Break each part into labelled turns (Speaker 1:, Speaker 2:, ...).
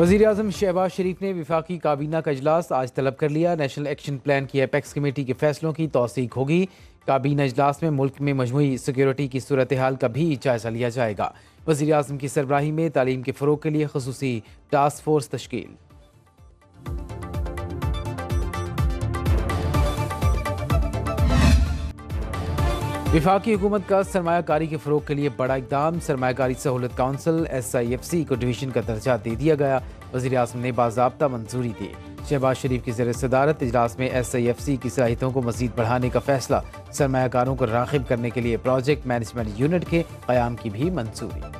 Speaker 1: वज़ीर-ए-आज़म शहबाज शरीफ ने वफाकी काबीना का इजलास आज तलब कर लिया। नेशनल एक्शन प्लान की एपेक्स कमेटी के फैसलों की तौसीक होगी। काबीना इजलास में मुल्क में मजमूई सिक्योरिटी की सूरत हाल का भी जायजा लिया जाएगा। वज़ीर-ए-आज़म की सरबराही में तालीम के फ़रोग के लिए ख़ुसूसी टास्क फोर्स तश्कील। वफाकी हुकूमत का सरमायाकारी के फ़रोग के लिए बड़ा इकदाम। सरमायाकारी सहूलत काउंसिल SIFC को डिवीज़न का दर्जा दे दिया गया। वज़ीर-ए-आज़म ने बाज़ाब्ता मंजूरी दी। शहबाज शरीफ की ज़ेर सदारत इजलास में SIFC की सलाहियतों को मज़ीद बढ़ाने का फैसला। सरमायाकारों को राग़िब करने के लिए प्रोजेक्ट मैनेजमेंट यूनिट के क़याम की भी मंजूरी।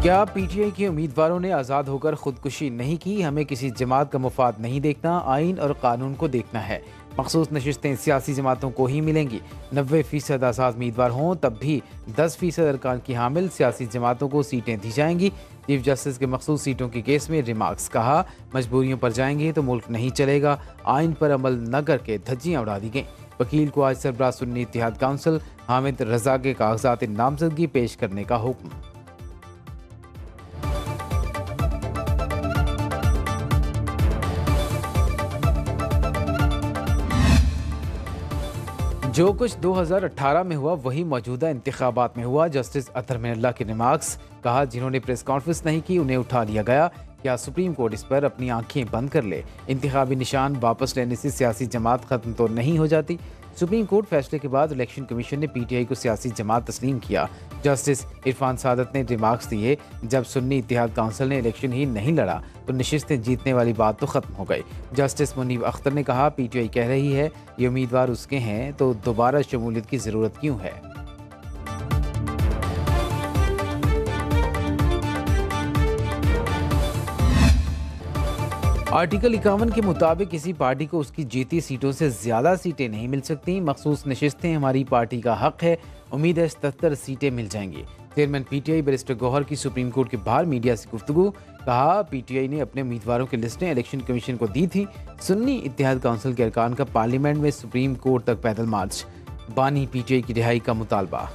Speaker 1: क्या PTI के उम्मीदवारों ने आज़ाद होकर खुदकुशी नहीं की? हमें किसी जमात का मुफाद नहीं देखना, आइन और कानून को देखना है। मखसूस नशिस्तें सियासी जमातों को ही मिलेंगी। 90% आज़ाद उम्मीदवार हों तब भी 10% अरकान की हामिल सियासी जमातों को सीटें दी जाएंगी। चीफ जस्टिस के मखसूस सीटों के केस में रिमार्क्स। कहा, मजबूरियों पर जाएंगे तो मुल्क नहीं चलेगा। आइन पर अमल न करके धज्जियाँ उड़ा दी गईं। वकील को आज सरबराह सुन्नी इत्तेहाद काउंसिल हामिद रजा के कागजात नामजदगी पेश करने का हुक्म। जो कुछ 2018 में हुआ वही मौजूदा इंतखाबात में हुआ। जस्टिस अतहर मिनल्ला के रिमार्क्स। कहा, जिन्होंने प्रेस कॉन्फ्रेंस नहीं की उन्हें उठा लिया गया। क्या सुप्रीम कोर्ट इस पर अपनी आंखें बंद कर ले? इंतखाबी निशान वापस लेने से सियासी जमात खत्म तो नहीं हो जाती। सुप्रीम कोर्ट फैसले के बाद इलेक्शन कमीशन ने PTI को सियासी जमात तस्लीम किया। जस्टिस इरफान सादत ने रिमार्क्स दिए, जब सुन्नी इत्तेहाद काउंसिल ने इलेक्शन ही नहीं लड़ा तो नशिस्तें जीतने वाली बात तो खत्म हो गई। जस्टिस मुनीब अख्तर ने कहा, PTI कह रही है ये उम्मीदवार उसके हैं तो दोबारा शमूलियत की जरूरत क्यों है? आर्टिकल 51 के मुताबिक किसी पार्टी को उसकी जीती सीटों से ज्यादा सीटें नहीं मिल सकती। मखसूस नशिस्तें हमारी पार्टी का हक है। उम्मीद है 77 सीटें मिल जाएंगी। चेयरमैन PTI बैरिस्टर गौहर की सुप्रीम कोर्ट के बाहर मीडिया से गुफ्तगू। कहा, PTI ने अपने उम्मीदवारों की लिस्टें इलेक्शन कमीशन को दी थी। सुन्नी इत्तेहाद काउंसिल के अरकान का पार्लियामेंट में सुप्रीम कोर्ट तक पैदल मार्च। बानी PTI की रिहाई का मुतालबा।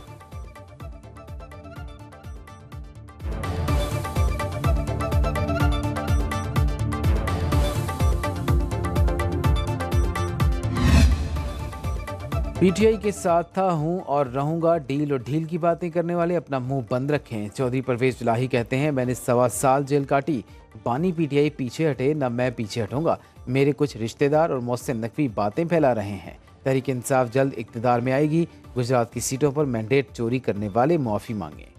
Speaker 1: PTI के साथ था हूँ और रहूंगा। डील और ढील की बातें करने वाले अपना मुंह बंद रखें। चौधरी परवेज इलाही कहते हैं, मैंने 1.25 साल जेल काटी। बानी PTI पीछे हटे न मैं पीछे हटूंगा। मेरे कुछ रिश्तेदार और मोहसिन नकवी बातें फैला रहे हैं। तहरीक इंसाफ जल्द इक्तदार में आएगी। गुजरात की सीटों पर मैंडेट चोरी करने वाले मुआफी मांगे।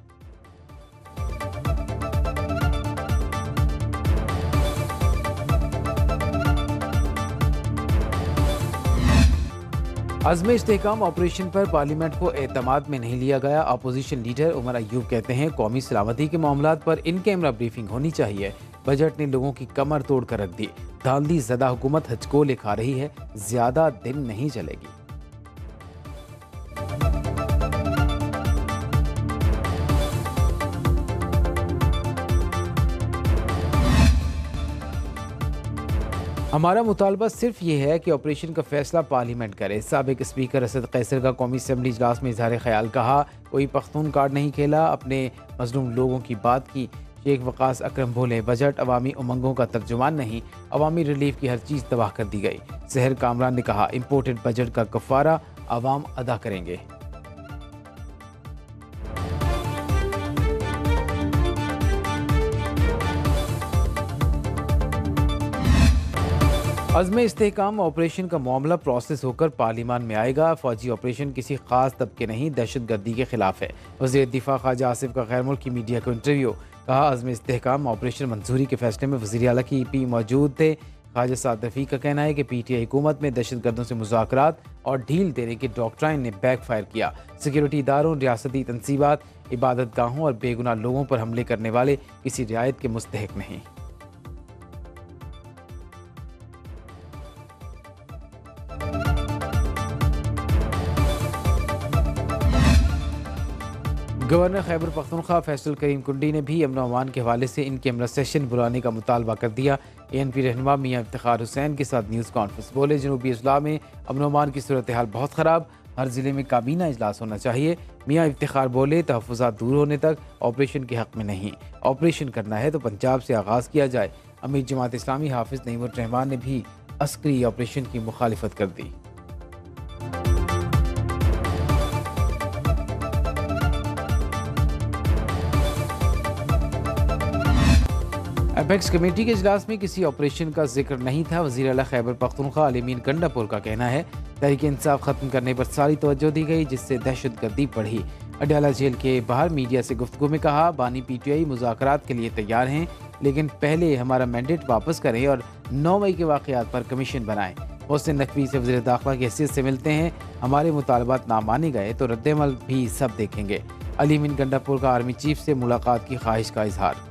Speaker 1: अज़्म इस्तेहकाम ऑपरेशन पर पार्लियामेंट को एतमाद में नहीं लिया गया। अपोजिशन लीडर उमर अयूब कहते हैं, कौमी सलामती के मामलात पर इन कैमरा ब्रीफिंग होनी चाहिए। बजट ने लोगों की कमर तोड़ कर रख दी। धांधली ज़दा हुकूमत हचकोले खा रही है, ज्यादा दिन नहीं चलेगी। हमारा मुतालबा सिर्फ ये है कि ऑपरेशन का फैसला पार्लियामेंट करे। साबिक स्पीकर असद कैसर का कौमी असम्बली इजलास में इजहार ख्याल। कहा, कोई पख्तून कार्ड नहीं खेला, अपने मजलूम लोगों की बात की। शेख वकास अकरम बोले, बजट अवामी उमंगों का तर्जुमान नहीं, अवामी रिलीफ की हर चीज़ तबाह कर दी गई। सहर कामरान ने कहा, इम्पोर्टेड बजट का कफ़ारा अवाम अदा करेंगे। अज़्म इस्तेहकाम ऑपरेशन का मामला प्रोसेस होकर पार्लियामान में आएगा। फौजी ऑपरेशन किसी खास तबके नहीं, दहशतगर्दी के खिलाफ है। वज़ीर दिफा ख्वाजा आसिफ का गैर मुल्की मीडिया को इंटरव्यू। कहा, अज़्म इस्तेहकाम ऑपरेशन मंजूरी के फैसले में वज़ीर आला की EP मौजूद थे। ख्वाजा साद रफ़ी का कहना है कि PTI हुकूमत में दहशतगर्दों से मुज़ाकरात और ढील देने की डॉक्ट्राइन ने बैकफायर किया। सिक्योरिटी इदारों, रियासती तनसीबात, इबादत गाहों और बेगुनाह लोगों पर हमले करने वाले किसी रियायत के मुस्तहिक नहीं। गवर्नर खैबर पख्तूनख्वा फैसल करीम कुंडी ने भी अमन अमान के हवाले से इन कैमरा सेशन बुलाने का मुतालबा कर दिया। ANP रहनुमा मियाँ इफ्तिखार हुसैन के साथ न्यूज़ कॉन्फ्रेंस बोले, जनूबी अजला में अमन अमान की सूरत हाल बहुत ख़राब, हर ज़िले में काबीना इजलास होना चाहिए। मियाँ इफ्तिखार बोले, तहफ़्फ़ुज़ात दूर होने तक ऑपरेशन के हक़ में नहीं, ऑपरेशन करना है तो पंजाब से आगाज़ किया जाए। अमीर जमात इस्लामी हाफिज़ नईमुर रहमान ने भी अस्करी ऑपरेशन की मुखालिफत कर दी। अपेक्स कमेटी के इजलास में किसी ऑपरेशन का जिक्र नहीं था। वज़ीर आला खैबर पख्तूनख्वा अलीमीन गंडापुर का कहना है, तहरीक इंसाफ ख़त्म करने पर सारी तवज्जो दी गई, जिससे दहशतगर्दी बढ़ी। अडयाला जेल के बाहर मीडिया से गुफ्तगू में कहा, बानी PTI मुज़ाकरात के लिए तैयार हैं, लेकिन पहले हमारा मैंडेट वापस करें और 9 मई के वाक़यात पर कमीशन बनाएं। मोहसिन नकवी से वज़ीर दाखिला की हैसियत से मिलते हैं, हमारे मुतालबात ना माने गए तो रद्दमल भी सब देखेंगे। अलीमीन गंडापुर का आर्मी चीफ से मुलाकात की ख्वाहिश का इजहार।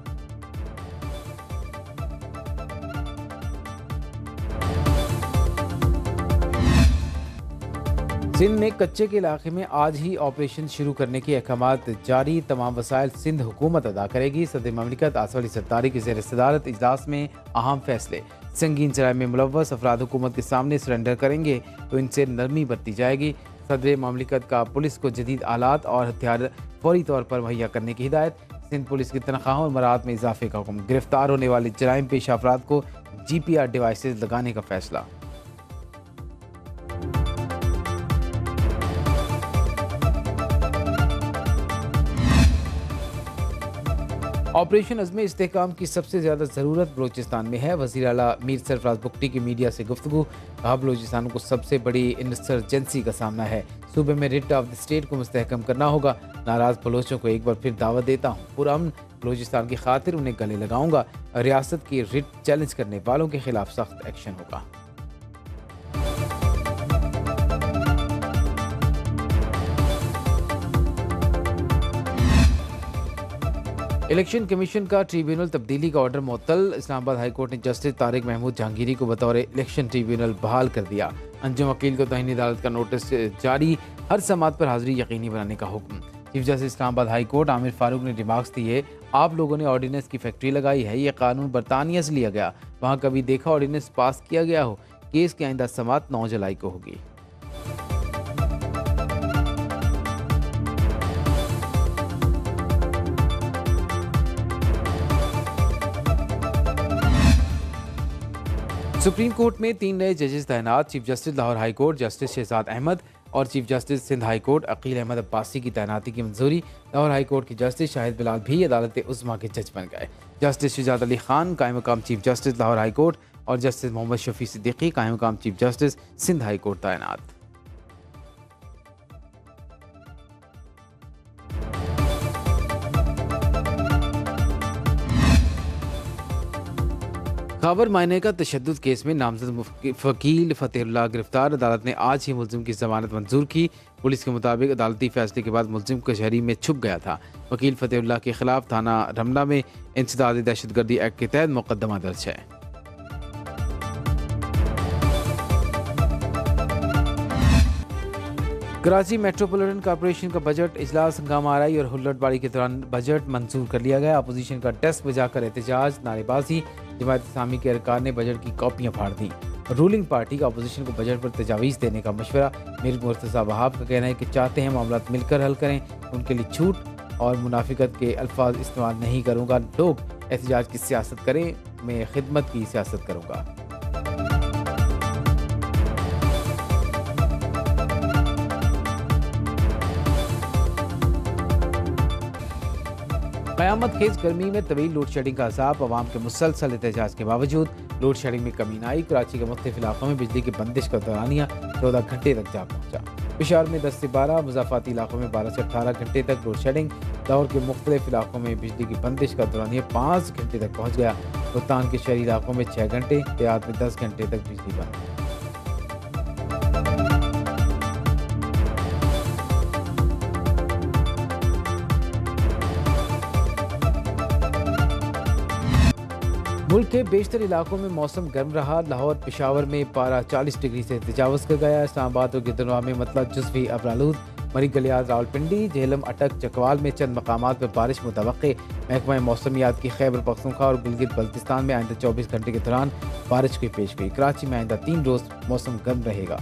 Speaker 1: सिंध में कच्चे के इलाके में आज ही ऑपरेशन शुरू करने के अहकामात जारी, तमाम वसाइल सिंध हुकूमत अदा करेगी। सदर ममलिकत आसिफ अली ज़रदारी की ज़ेर सदारत इजलास में अहम फैसले। संगीन जराइम में मुलव्वस अफराद हुकूमत के सामने सरेंडर करेंगे तो इनसे नरमी बरती जाएगी। सदर ममलिकत का पुलिस को जदीद आलात और हथियार फौरी तौर पर मुहैया करने की हिदायत। सिंध पुलिस की तनख्वाहों और मराहत में इजाफे का हुक्म। गिरफ्तार होने वाले जराइम पेशा अफराद को GPR डिवाइसेज लगाने का फैसला। ऑपरेशन अज़्म इस्तेहकाम की सबसे ज़्यादा ज़रूरत बलूचिस्तान में है। वज़ीर आला मीर सरफराज बुगटी की मीडिया से गुफ्तगू, कहा बलूचिस्तान को सबसे बड़ी इंसर्जेंसी का सामना है। सूबे में रिट ऑफ द स्टेट को मुस्तहकम करना होगा। नाराज़ बलोचों को एक बार फिर दावत देता हूँ, पुरअमन बलूचिस्तान की खातिर उन्हें गले लगाऊंगा। रियासत की रिट चैलेंज करने वालों के खिलाफ सख्त एक्शन होगा। इलेक्शन कमीशन का ट्रिब्यूनल तब्दीली का ऑर्डर मुअत्तल। इस्लामाबाद हाई कोर्ट ने जस्टिस तारिक महमूद जहांगीरी को बतौर इलेक्शन ट्रिब्यूनल बहाल कर दिया। अंजुम वकील को तौहीन अदालत का नोटिस जारी, हर समात पर हाजिरी यकीनी बनाने का हुक्म। Chief justice Islamabad high court Aamir Farooq ने रिमार्क्स दिए, आप लोगों ने ऑर्डिनेंस की फैक्ट्री लगाई है, यह कानून बरतानिया से लिया गया, वहाँ कभी देखा ऑर्डिनेंस पास किया गया हो। केस की आइंदा समात 9 जुलाई को होगी। सुप्रीम कोर्ट में 3 नए जजेस तैनात। Chief justice Lahore high court justice Shahzad Ahmed और chief justice Sindh high court Aqeel Ahmed Abbasi की तैनाती की मंजूरी। लाहौर हाई कोर्ट के जस्टिस शाहिद बिलाल भी अदालत उज़्मा के जज बन गए। जस्टिस शुजात अली खान कायम मकाम chief justice Lahore high court और जस्टिस मोहम्मद शफी सिद्दीकी कायम मकाम chief justice Sindh high court तैनात। खबर मायने का तशद्दुद केस में नामजद वकील फतेहुल्लाह गिरफ्तार। अदालत ने आज ही मुलजिम की जमानत मंजूर की। पुलिस के मुताबिक अदालती फैसले के बाद मुलजिम कचहरी में छुप गया था। वकील फतेहुल्लाह के खिलाफ थाना रमला में इंसदादी दहशतगर्दी एक्ट के तहत मुकदमा दर्ज है। कराची मेट्रोपॉलिटन कॉरपोरेशन का बजट इजलास हंगामा आराई और हुल्लड़बाड़ी के दौरान बजट मंजूर कर लिया गया। अपोजिशन का डेस्क बजाकर एहतजाज, नारेबाजी। जमात इस्लामी के अरकान ने बजट की कॉपियां फाड़ दी। रूलिंग पार्टी का अपोजिशन को बजट पर तजावीज़ देने का मशवरा। मीर मुर्तज़ा वहाब का कहना है कि चाहते हैं मामला मिलकर हल करें, उनके लिए छूट और मुनाफिकत के अल्फाज इस्तेमाल नहीं करूँगा। लोग एहतजाज की सियासत करें, मैं खिदमत की सियासत करूँगा। क़यामत खेज गर्मी में तवील लोड शेडिंग का अज़ाब। अवाम के मुसलसल एहतजाज के बावजूद लोड शेडिंग में कमी न आई। कराची के मुख्तलिफ इलाकों में बिजली की बंदिश का दौरानिया 14 घंटे तक जा पहुँचा। पेशावर में 10 से 12, मुज़ाफ़ाती इलाकों में 12 से 18 घंटे तक लोड शेडिंग। लाहौर के मुख्तलिफ इलाकों में बिजली की बंदिश का दौरानिया 5 घंटे तक पहुँच गया। मुल्तान के शहरी इलाकों में 6 घंटे, देहात में 10 घंटे तक बिजली बंद। मुल्क के बेशतर इलाकों में मौसम गर्म रहा। लाहौर पेशावर में पारा 40 डिग्री से तजावज़ कर गया। इस्लामाबाद और गिरदनवा में मतलब जुज़वी अबरालूद। मरी गलियात रावलपिंडी, झेलम अटक चकवाल में चंद मकामात पर बारिश मुतवक्के। महकमा मौसमियात की खैबर पख्तूनख्वा और गिलगित बल्तिस्तान में आइंदा 24 घंटे के दौरान बारिश की पेशगोई। कराची में आइंदा 3 रोज मौसम गर्म रहेगा।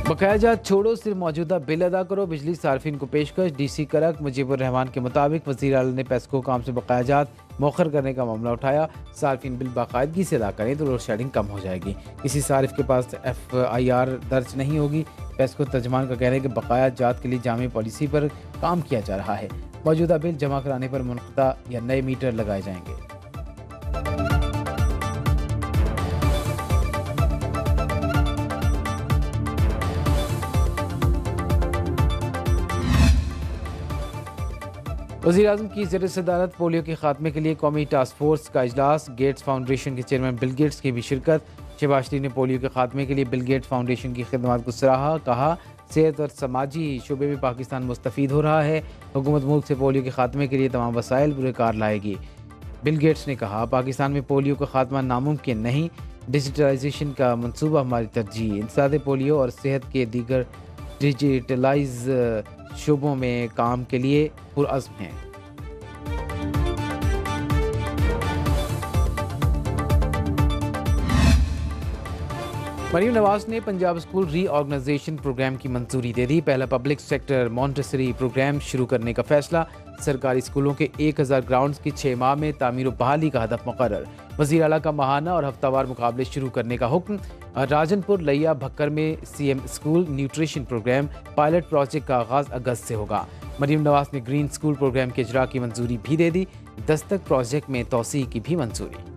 Speaker 1: बकाया जात छोड़ो, सिर्फ मौजूदा बिल अदा करो, बिजली सार्फिन को पेशकश। डीसी करक मुजीबुर रहमान के मुताबिक वज़ीर आला ने पेस्को काम से बकाया जात मौखर करने का मामला उठाया। सार्फिन बिल बाकायदगी से अदा करें तो लोड शेडिंग कम हो जाएगी। किसी सारिफ के पास FIR दर्ज नहीं होगी। पेस्को तर्जमान का कहना है कि बकाया जात के लिए जामी पॉलिसी पर काम किया जा रहा है। मौजूदा बिल जमा कराने पर मुनक़ता या नए मीटर लगाए जाएंगे। वज़ीर-ए-आज़म की ज़ेर सदारत पोलियो के खात्मे के लिए कौमी टास्क फोर्स का इजलास। गेट्स फाउंडेशन के चेयरमैन बिल गेट्स की भी शिरकत। शहबाज शरीफ ने पोलियो के खात्मे के लिए बिल गेट्स फाउंडेशन की खिदमत को सराहा। कहा सेहत और समाजी शोबे में पाकिस्तान मुस्तफ़ीद हो रहा है। हुकूमत मुल्क से पोलियो के खात्मे के लिए तमाम वसाइल पुरकार लाएगी। बिल गेट्स ने कहा पाकिस्तान में पोलियो का खात्मा नामुमकिन नहीं, डिजिटलाइजेशन का मनसूबा हमारी तरजीह। इंसदाद पोलियो और सेहत के दीगर डिजिटलाइज शोबों में काम के लिए पुरअज़्म हैं। मरीम नवाज ने पंजाब स्कूल रीऑर्गेनाइजेशन प्रोग्राम की मंजूरी दे दी। पहला पब्लिक सेक्टर मॉन्टेसरी प्रोग्राम शुरू करने का फैसला। सरकारी स्कूलों के 1000 ग्राउंड्स की 6 माह में तामीर व बहाली का हदफ मुकर्रर। वज़ीर आला का माहाना और हफ्तावार मुकाबले शुरू करने का हुक्म। राजनपुर लिया भक्कर में CM school nutrition programme pilot project का आगाज़ अगस्त से होगा। मरीम नवाज ने ग्रीन स्कूल प्रोग्राम के इजरा की मंजूरी भी दे दी। दस्तक प्रोजेक्ट में तोसी की भी मंजूरी।